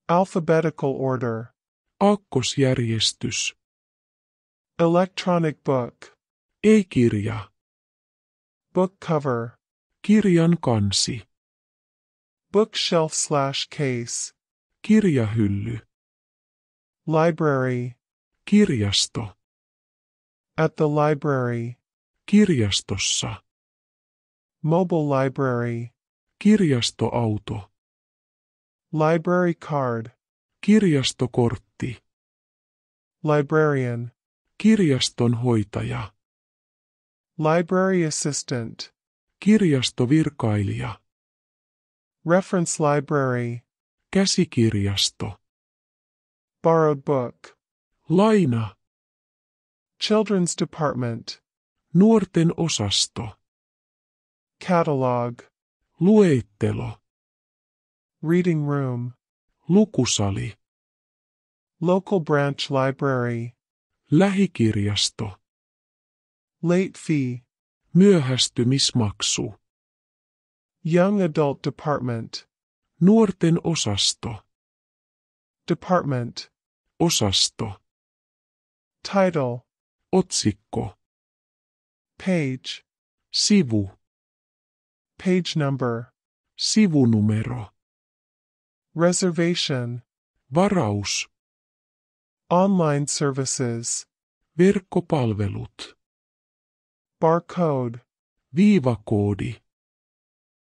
Alphabetical order. Aakkosjärjestys. Electronic book. E-kirja. Book cover. Kirjan kansi. Bookshelf/case. Kirjahylly. Library. Kirjasto. At the library. Kirjastossa. Mobile library. Kirjastoauto. Library card. Kirjastokortti. Librarian. Kirjastonhoitaja. Library assistant. Kirjastovirkailija. Reference library. Käsikirjasto. Borrowed book. Laina. Children's department. Nuorten osasto. Catalog. Luettelo. Reading room. Lukusali. Local branch library. Lähikirjasto. Late fee. Myöhästymismaksu. Young adult department. Nuorten osasto. Department. Osasto. Title. Otsikko. Page. Sivu. Page number. Sivunumero. Reservation. Varaus. Online services. Verkkopalvelut. Barcode. Viivakoodi.